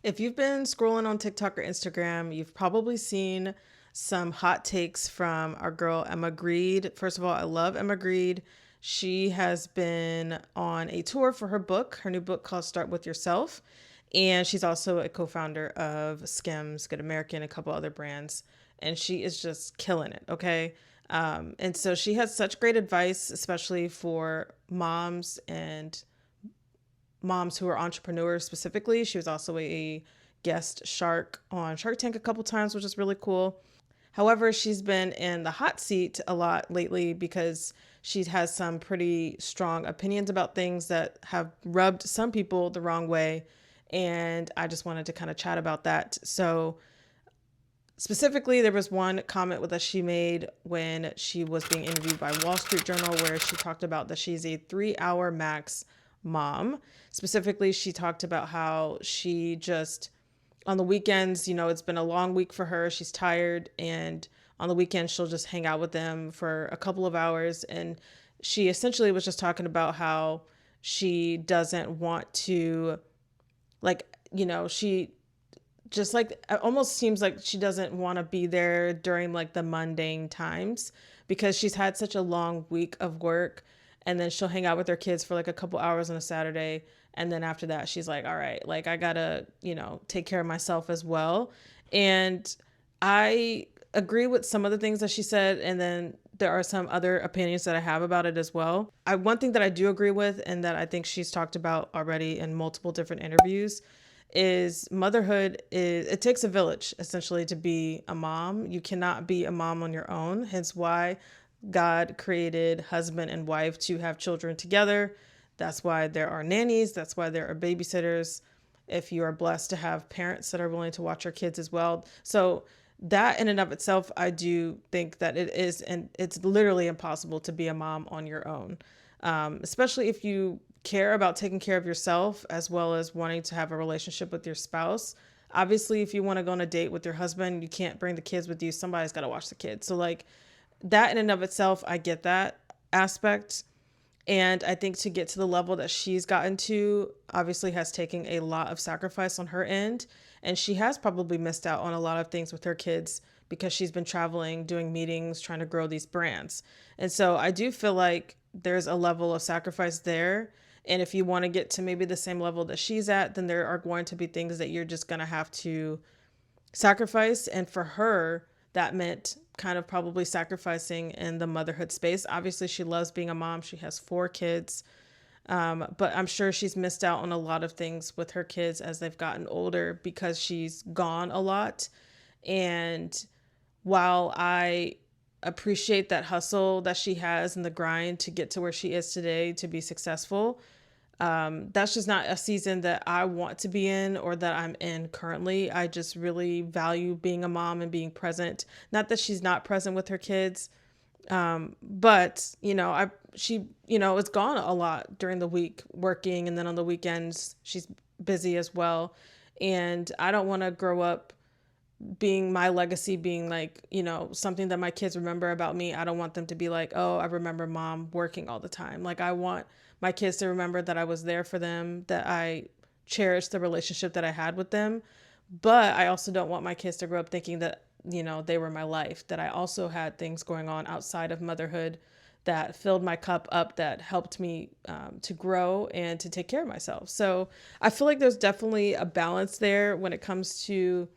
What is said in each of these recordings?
If you've been scrolling on TikTok or Instagram, you've probably seen some hot takes from our girl Emma Grede. First of all, I love Emma Grede. She has been on a tour for her new book called Start With Yourself. And she's also a co founder of Skims, Good American, a couple other brands. And she is just killing it, okay? And so she has such great advice, especially for moms who are entrepreneurs specifically. She was also a guest shark on Shark Tank a couple times, which is really cool. However, she's been in the hot seat a lot lately because she has some pretty strong opinions about things that have rubbed some people the wrong way. And I just wanted to kind of chat about that. So, specifically, there was one comment that she made when she was being interviewed by Wall Street Journal where she talked about that she's a 3 hour max mom. Specifically, she talked about how she just, on the weekends, it's been a long week for her. She's tired. And on the weekends, she'll just hang out with them for a couple of hours. And she essentially was just talking about how she doesn't want to, she just like it almost seems like she doesn't want to be there during like the mundane times because she's had such a long week of work, and then she'll hang out with her kids for like a couple hours on a Saturday, and then after that she's like, all right, like I gotta take care of myself as well. And I agree with some of the things that she said, and then there are some other opinions that I have about it as well. One thing that I do agree with, and that I think she's talked about already in multiple different interviews, is motherhood is it takes a village essentially to be a mom. You cannot be a mom on your own, hence why God created husband and wife to have children together. That's why there are nannies, that's why there are babysitters, if you are blessed to have parents that are willing to watch your kids as well. So that in and of itself, I do think that it is, and it's literally impossible to be a mom on your own, especially if you care about taking care of yourself as well as wanting to have a relationship with your spouse. Obviously, if you want to go on a date with your husband, you can't bring the kids with you. Somebody's got to watch the kids. So, like, that in and of itself, I get that aspect. And I think to get to the level that she's gotten to, obviously has taken a lot of sacrifice on her end. And she has probably missed out on a lot of things with her kids because she's been traveling, doing meetings, trying to grow these brands. And so I do feel like there's a level of sacrifice there. And if you want to get to maybe the same level that she's at, then there are going to be things that you're just going to have to sacrifice. And for her, that meant kind of probably sacrificing in the motherhood space. Obviously, she loves being a mom. She has 4 kids. But I'm sure she's missed out on a lot of things with her kids as they've gotten older because she's gone a lot. And while I appreciate that hustle that she has and the grind to get to where she is today to be successful, that's just not a season that I want to be in or that I'm in currently. I just really value being a mom and being present. Not that she's not present with her kids, but she is gone a lot during the week working, and then on the weekends she's busy as well. And I don't want to grow up being my legacy being like, something that my kids remember about me. I don't want them to be like, oh, I remember mom working all the time. Like, I want my kids to remember that I was there for them, that I cherished the relationship that I had with them. But I also don't want my kids to grow up thinking that, they were my life, that I also had things going on outside of motherhood that filled my cup up, that helped me to grow and to take care of myself. So I feel like there's definitely a balance there when it comes to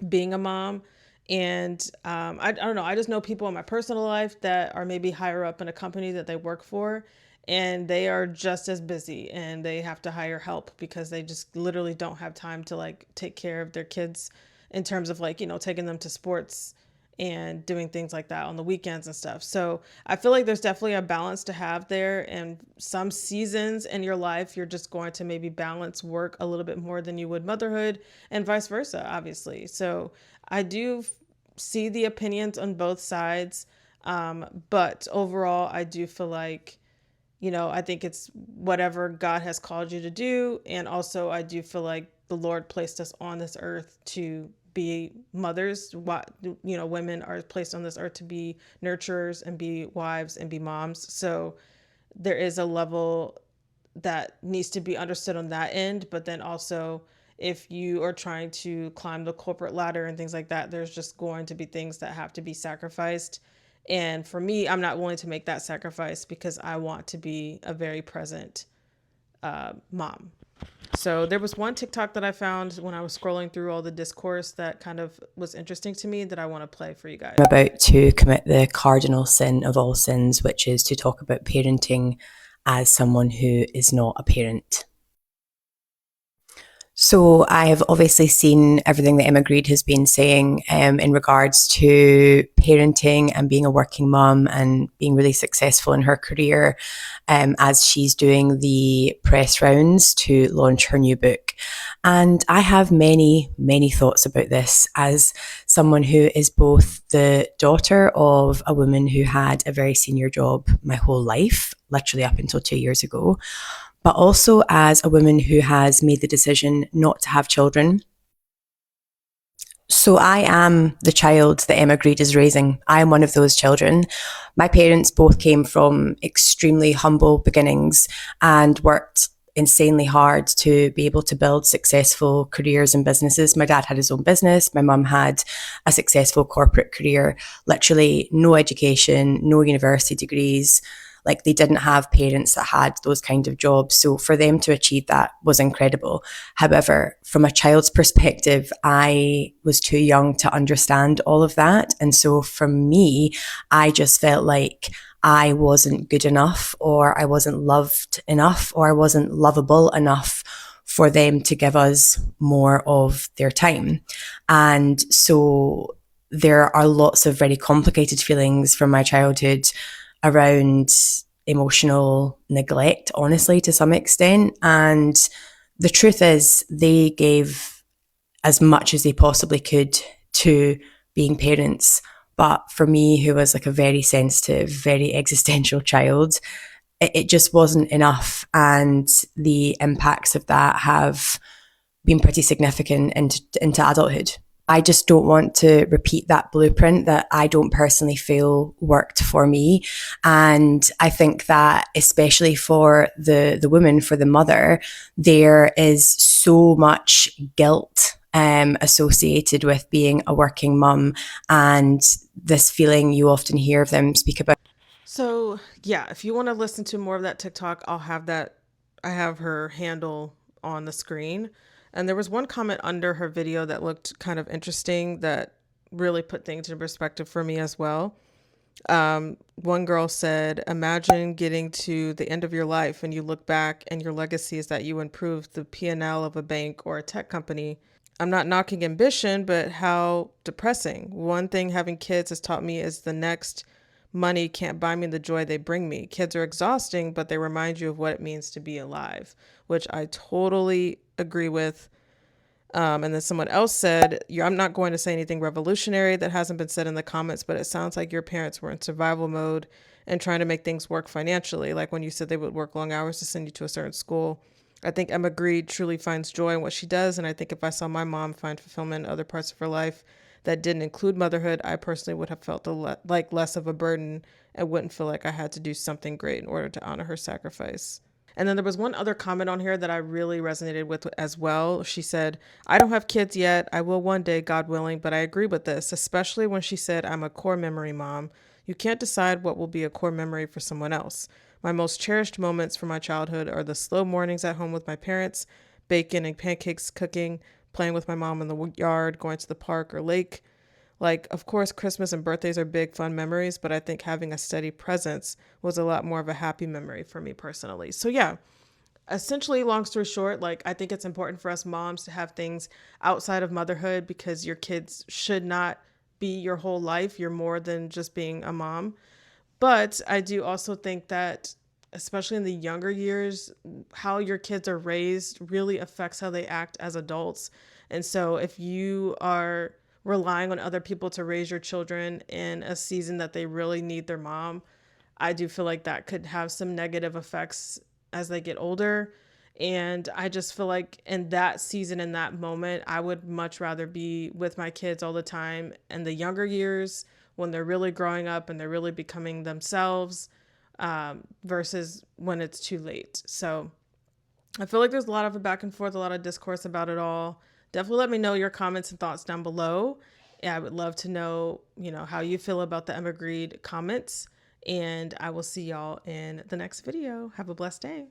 being a mom. And I don't know, I just know people in my personal life that are maybe higher up in a company that they work for, and they are just as busy and they have to hire help because they just literally don't have time to like take care of their kids in terms of like, taking them to sports and doing things like that on the weekends and stuff. So I feel like there's definitely a balance to have there. And some seasons in your life, you're just going to maybe balance work a little bit more than you would motherhood, and vice versa, obviously. So I do see the opinions on both sides. But overall, I do feel like, I think it's whatever God has called you to do. And also, I do feel like the Lord placed us on this earth to be mothers. Women are placed on this earth to be nurturers and be wives and be moms. So there is a level that needs to be understood on that end. But then also, if you are trying to climb the corporate ladder and things like that, there's just going to be things that have to be sacrificed. And for me, I'm not willing to make that sacrifice because I want to be a very present mom. So there was one TikTok that I found when I was scrolling through all the discourse that kind of was interesting to me that I want to play for you guys. I'm about to commit the cardinal sin of all sins, which is to talk about parenting as someone who is not a parent. So I have obviously seen everything that Emma Grede has been saying in regards to parenting and being a working mum and being really successful in her career as she's doing the press rounds to launch her new book. And I have many, many thoughts about this as someone who is both the daughter of a woman who had a very senior job my whole life, literally up until 2 years ago, but also as a woman who has made the decision not to have children. So I am the child that Emma Grede is raising. I am one of those children. My parents both came from extremely humble beginnings and worked insanely hard to be able to build successful careers and businesses. My dad had his own business. My mum had a successful corporate career, literally no education, no university degrees. Like, they didn't have parents that had those kind of jobs. So for them to achieve that was incredible. However, from a child's perspective, I was too young to understand all of that. And so for me, I just felt like I wasn't good enough, or I wasn't loved enough, or I wasn't lovable enough for them to give us more of their time. And so there are lots of very complicated feelings from my childhood around emotional neglect, honestly, to some extent. And the truth is, they gave as much as they possibly could to being parents. But for me, who was like a very sensitive, very existential child, it just wasn't enough. And the impacts of that have been pretty significant into adulthood. I just don't want to repeat that blueprint that I don't personally feel worked for me. And I think that especially for the woman, for the mother, there is so much guilt associated with being a working mum, and this feeling you often hear of them speak about. So yeah, if you want to listen to more of that TikTok, I'll have that. I have her handle on the screen. And there was one comment under her video that looked kind of interesting that really put things in perspective for me as well. One girl said, imagine getting to the end of your life and you look back and your legacy is that you improved the P&L of a bank or a tech company. I'm not knocking ambition, but how depressing. One thing having kids has taught me is the next money can't buy me the joy they bring me. Kids are exhausting, but they remind you of what it means to be alive, which I totally agree with. And then someone else said, I'm not going to say anything revolutionary that hasn't been said in the comments, but it sounds like your parents were in survival mode and trying to make things work financially. Like when you said they would work long hours to send you to a certain school. I think Emma Grede truly finds joy in what she does. And I think if I saw my mom find fulfillment in other parts of her life that didn't include motherhood, I personally would have felt like less of a burden and wouldn't feel like I had to do something great in order to honor her sacrifice. And then there was one other comment on here that I really resonated with as well. She said, I don't have kids yet. I will one day, God willing, but I agree with this, especially when she said, I'm a core memory mom. You can't decide what will be a core memory for someone else. My most cherished moments from my childhood are the slow mornings at home with my parents, bacon and pancakes cooking, playing with my mom in the yard, going to the park or lake. Like, of course, Christmas and birthdays are big, fun memories, but I think having a steady presence was a lot more of a happy memory for me personally. So, yeah, essentially, long story short, like, I think it's important for us moms to have things outside of motherhood because your kids should not be your whole life. You're more than just being a mom. But I do also think that, especially in the younger years, how your kids are raised really affects how they act as adults. And so if you are relying on other people to raise your children in a season that they really need their mom, I do feel like that could have some negative effects as they get older. And I just feel like in that season, in that moment, I would much rather be with my kids all the time in the younger years when they're really growing up and they're really becoming themselves versus when it's too late. So I feel like there's a lot of back and forth, a lot of discourse about it all. Definitely let me know your comments and thoughts down below. Yeah, I would love to know, how you feel about the Emma Grede comments. And I will see y'all in the next video. Have a blessed day.